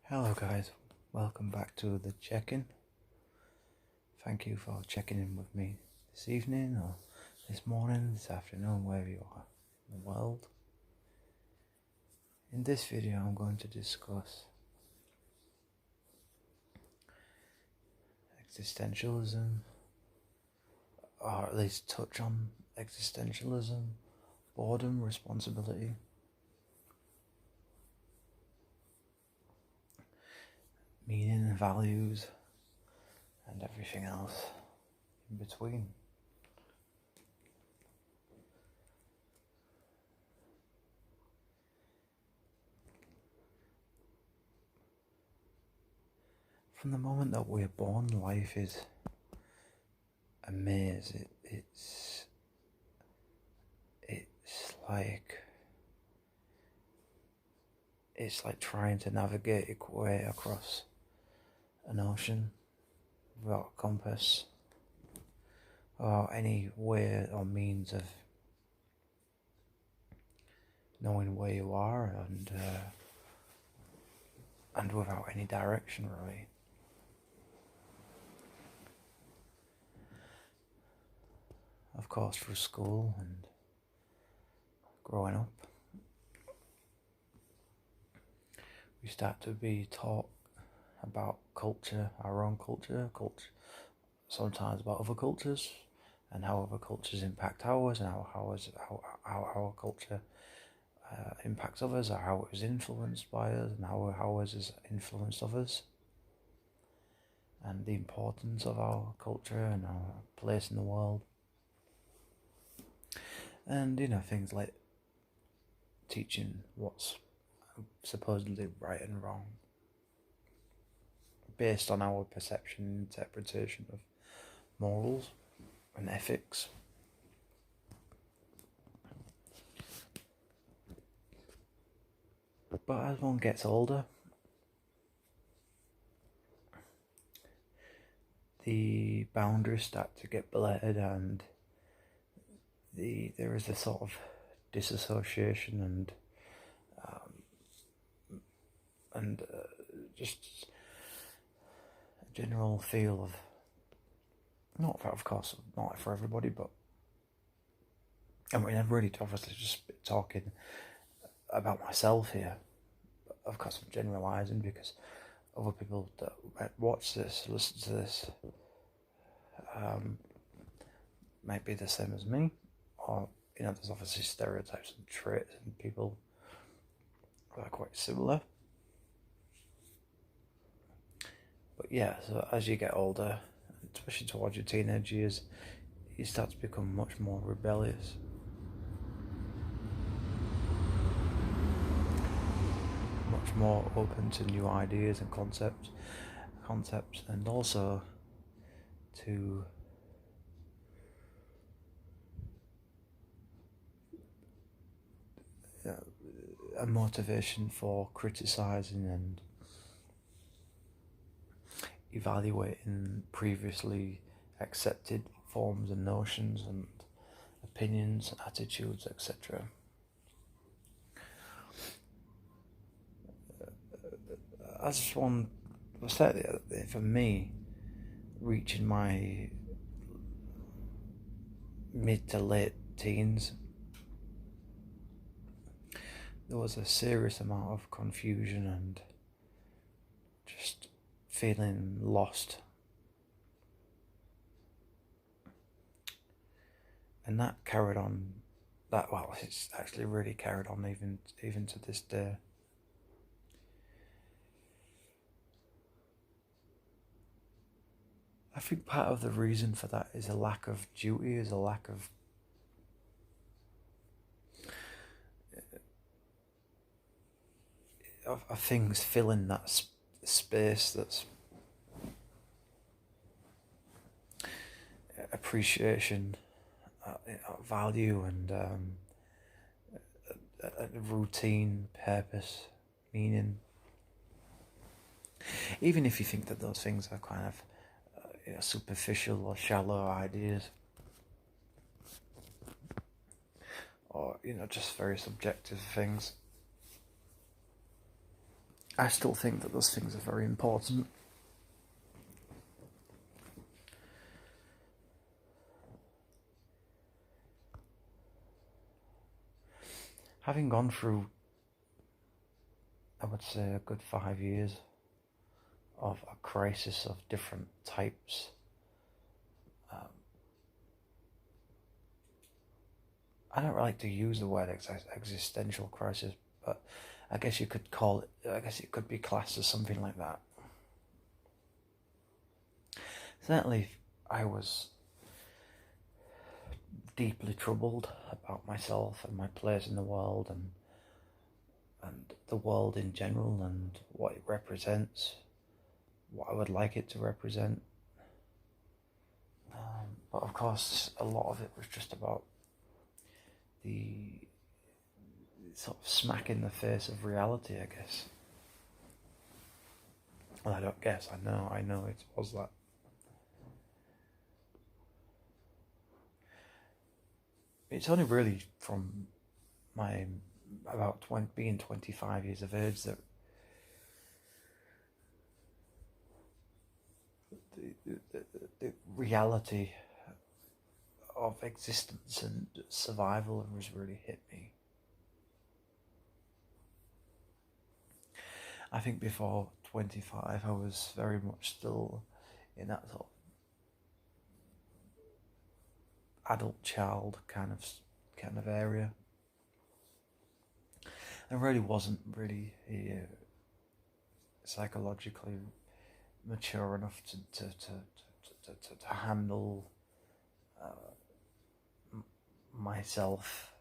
Hello guys, welcome back to the check-in. Thank you for checking in with me this evening or this morning, this afternoon, wherever you are in the world. In this video I'm going to discuss existentialism, or at least touch on existentialism, boredom, responsibility, meaning, values, and everything else in between. From the moment that we're born, life is a maze. It's like trying to navigate your way across an ocean without a compass, or any way or means of knowing where you are, and without any direction really. Of course, through school and growing up, we start to be taught about culture, our own culture, sometimes about other cultures, and how other cultures impact ours, and how our culture impacts others, or how it was influenced by us, and how ours has influenced others, and the importance of our culture and our place in the world. And things like teaching what's supposedly right and wrong based on our perception and interpretation of morals and ethics. But as one gets older, the boundaries start to get blurred, and there is a sort of disassociation and just a general feel of, not for everybody, but I mean, I'm really obviously just talking about myself here. But of course, I'm generalising because other people that watch this, listen to this, might be the same as me, or there's obviously stereotypes and traits and people who are quite similar. But yeah, so as you get older, especially towards your teenage years, you start to become much more rebellious. Much more open to new ideas and concepts, and also to a motivation for criticising and evaluating previously accepted forms and notions and opinions, attitudes, etc. As one said the other day, for me, reaching my mid to late teens, there was a serious amount of confusion and just feeling lost. And that carried on, it's actually really carried on even to this day. I think part of the reason for that is a lack of duty, is a lack of things filling that space that's appreciation, value, and a routine, purpose, meaning. Even if you think that those things are kind of superficial or shallow ideas, or just very subjective things. I still think that those things are very important. Having gone through, I would say, a good 5 years of a crisis of different types, I don't like to use the word existential crisis, but I guess you could call it, I guess it could be classed as something like that. Certainly, I was deeply troubled about myself and my place in the world, and the world in general, and what it represents, what I would like it to represent. But of course, a lot of it was just about the sort of smack in the face of reality, I guess. Well, I don't guess, I know it was that. It's only really from my being 25 years of age that the reality of existence and survival has really hit me. I think before 25 I was very much still in that sort of adult child kind of area. I really wasn't really psychologically mature enough to handle myself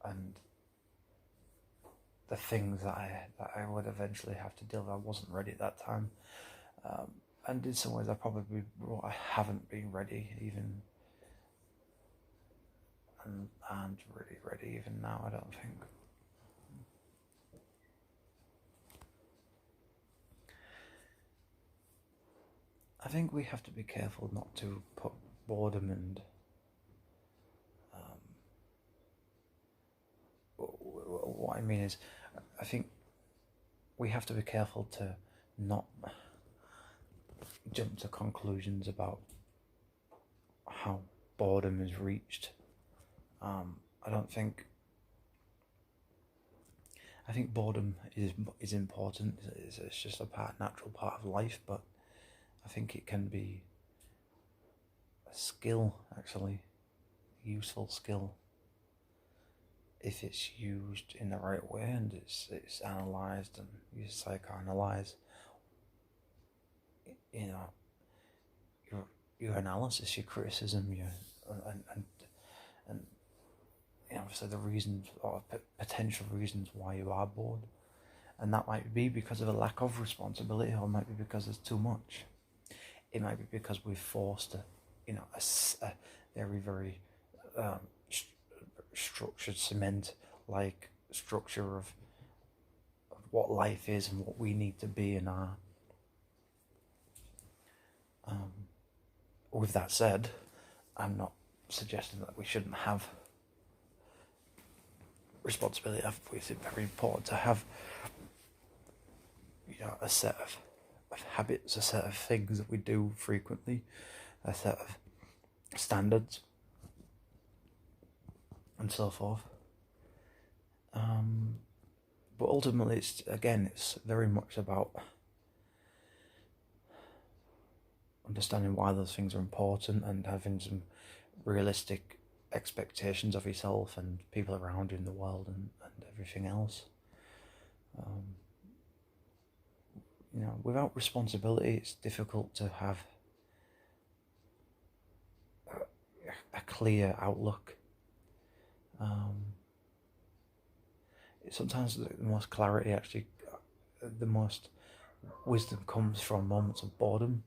and the things that I would eventually have to deal with. I wasn't ready at that time, and in some ways I haven't been ready even, and aren't really ready even now, I don't think. I think we have to be careful not to put boredom and what I mean is, I think we have to be careful to not jump to conclusions about how boredom is reached. I don't think. I think boredom is important. It's just a natural part of life, but I think it can be a skill, actually, a useful skill, if it's used in the right way and it's analysed and you psychoanalyze, you know, your analysis, your criticism, and obviously the reasons or potential reasons why you are bored, and that might be because of a lack of responsibility, or it might be because there's too much. It might be because we've forced a very, very structured cement-like structure of what life is and what we need to be in our. With that said, I'm not suggesting that we shouldn't have responsibility. It's very important to have, a set of habits, a set of things that we do frequently, a set of standards, and so forth. But ultimately, it's very much about understanding why those things are important and having some realistic expectations of yourself and people around you in the world and everything else. Without responsibility, it's difficult to have a clear outlook. Sometimes the most clarity, actually, the most wisdom comes from moments of boredom,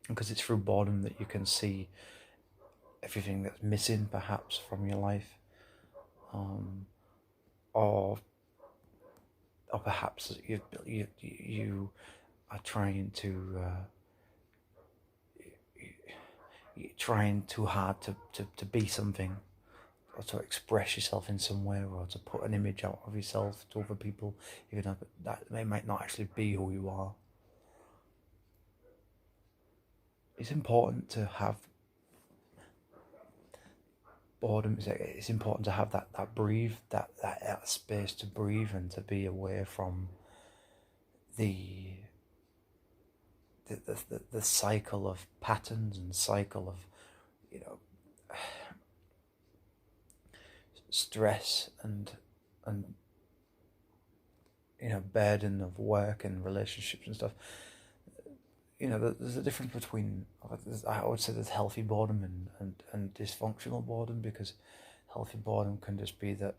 because it's through boredom that you can see everything that's missing, perhaps, from your life, or perhaps you are trying too hard to be something, to express yourself in some way, or to put an image out of yourself to other people, even though that they might not actually be who you are. It's important to have boredom. It's important to have that space to breathe and to be away from the cycle of patterns and cycle of, you know, stress and you know, burden of work and relationships and stuff. You know, there's a difference between, I would say there's healthy boredom and dysfunctional boredom, because healthy boredom can just be that,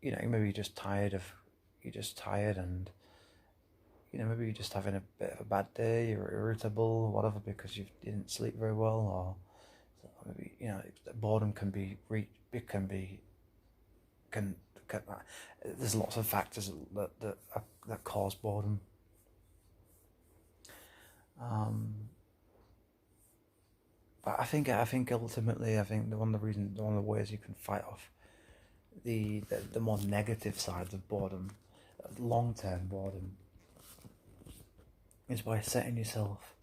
you know, maybe you're just tired and, you know, maybe you're just having a bit of a bad day, you're irritable or whatever because you didn't sleep very well, or maybe, you know, boredom can be, there's lots of factors that cause boredom. But I think ultimately, one of the ways you can fight off the more negative sides of boredom, long-term boredom, is by setting yourself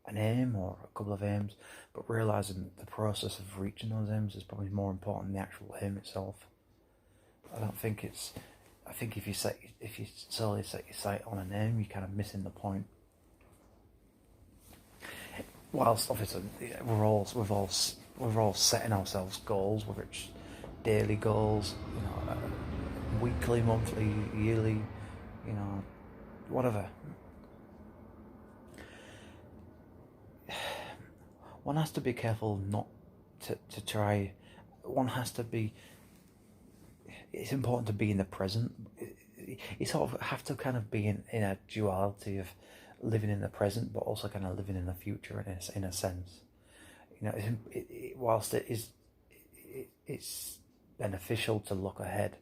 an aim or a couple of aims, but realizing the process of reaching those aims is probably more important than the actual aim itself. I think if you solely set your sight on an aim, you're kind of missing the point. Whilst obviously we're all setting ourselves goals, whether it's daily goals, you know, weekly, monthly, yearly, you know, whatever. One has to be careful not to try. One has to be. It's important to be in the present. You sort of have to kind of be in a duality of living in the present, but also kind of living in the future in a sense. You know, whilst it's beneficial to look ahead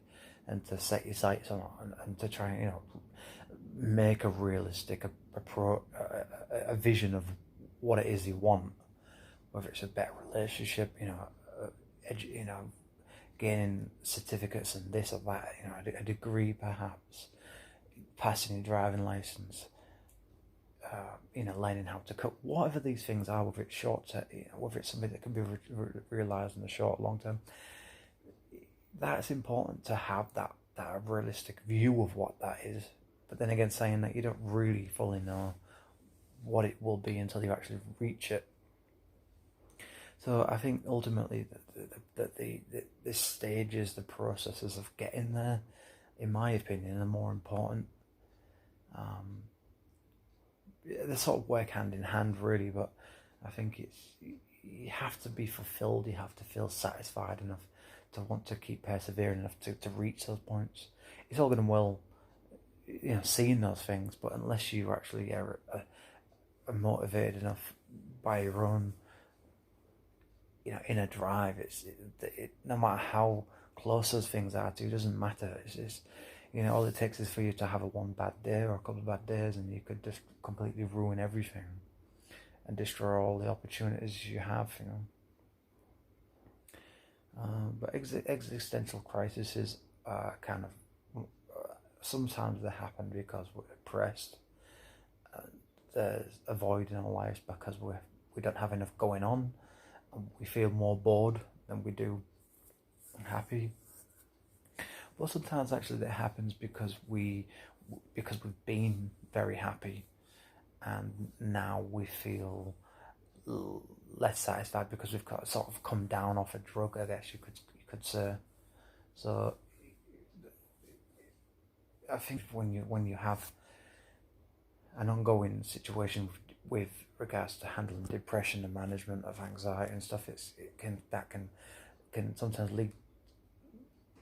and to set your sights on it and to try and, you know, make a realistic a vision of what it is you want, whether it's a better relationship, you know, gaining certificates and this or that, you know, a degree perhaps, passing your driving license, you know, learning how to cook, whatever these things are, whether it's you know, whether it's something that can be realised in the short, long term. That's important to have that realistic view of what that is. But then again, saying that, you don't really fully know what it will be until you actually reach it. So I think ultimately that the stages, the processes of getting there, in my opinion, are more important. They sort of work hand in hand, really, but I think you have to be fulfilled. You have to feel satisfied enough to want to keep persevering enough to reach those points. It's all good and well, you know, seeing those things, but unless you actually are motivated enough by your own, you know, inner drive, no matter how close those things are to you, it doesn't matter. It's just, you know, all it takes is for you to have one bad day or a couple of bad days, and you could just completely ruin everything and destroy all the opportunities you have, you know. But existential crises are kind of, sometimes they happen because we're depressed. There's a void in our lives because we don't have enough going on, and we feel more bored than we do happy. But sometimes actually that happens because we've been very happy, and now we feel less satisfied because we've got sort of come down off a drug, I guess you could say. So I think when you have an ongoing situation with regards to handling depression and management of anxiety and stuff, that can sometimes lead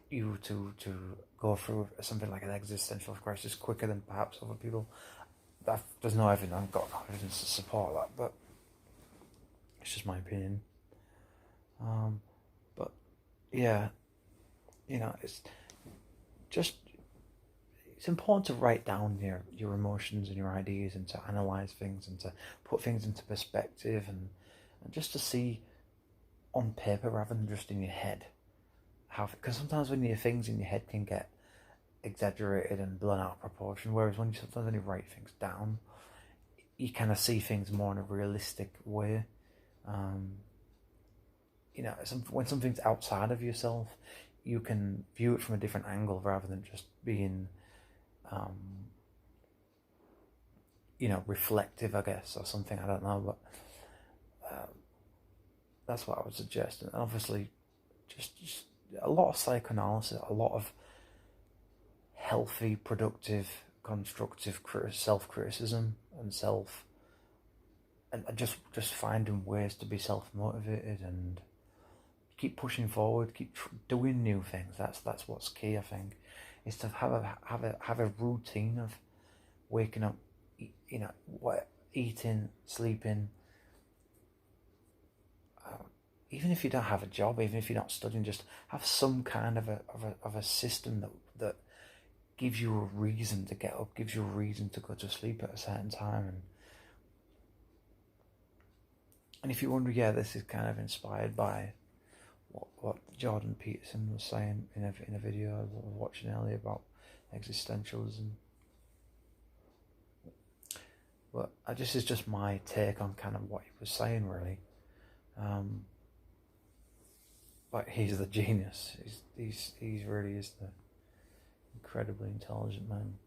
you to go through something like an existential crisis quicker than perhaps other people. There's no evidence. I've got no evidence to support that, but it's just my opinion. But yeah, you know, it's important to write down your emotions and your ideas, and to analyze things and to put things into perspective, and just to see on paper rather than just in your head. Because sometimes when your things in your head can get exaggerated and blown out of proportion, whereas sometimes when you write things down, you kind of see things more in a realistic way. When something's outside of yourself, you can view it from a different angle rather than just being, reflective, I guess, or something. I don't know, but that's what I would suggest. And obviously, just a lot of psychoanalysis, a lot of healthy, productive, constructive self-criticism and just finding ways to be self-motivated and keep pushing forward, keep doing new things. That's what's key, I think, is to have a routine of waking up, eating, sleeping. Even if you don't have a job, even if you're not studying, just have some kind of a system that gives you a reason to get up, gives you a reason to go to sleep at a certain time. And if you wonder, this is kind of inspired by what Jordan Peterson was saying in a video I was watching earlier about existentialism. But this is just my take on kind of what he was saying, really. But he's the genius. He really is the incredibly intelligent man.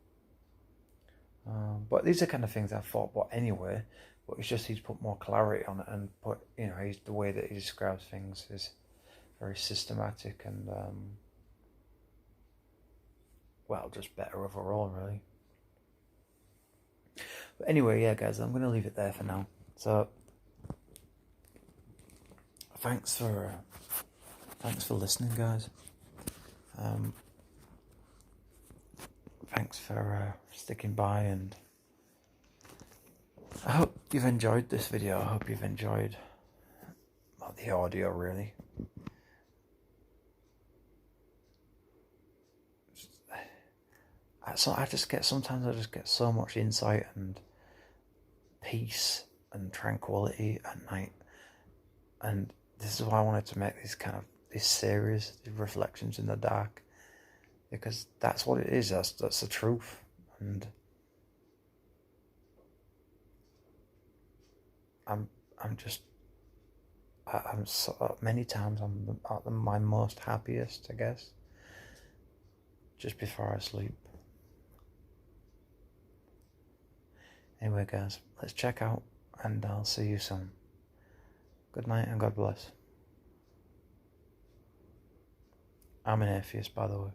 But these are kind of things I've thought about anyway. But it's just he's put more clarity on it and put, the way that he describes things is very systematic and just better overall, really. But anyway, guys, I'm going to leave it there for now. So thanks for listening, guys. Thanks for sticking by, and I hope you've enjoyed this video. I hope you've enjoyed the audio, really. I just get so much insight and peace and tranquility at night, and this is why I wanted to make this series, the Reflections in the Dark, because that's what it is. That's the truth. And many times I'm at my most happiest, I guess, just before I sleep. Anyway, guys, let's check out, and I'll see you soon. Good night and God bless. I'm an atheist, by the way.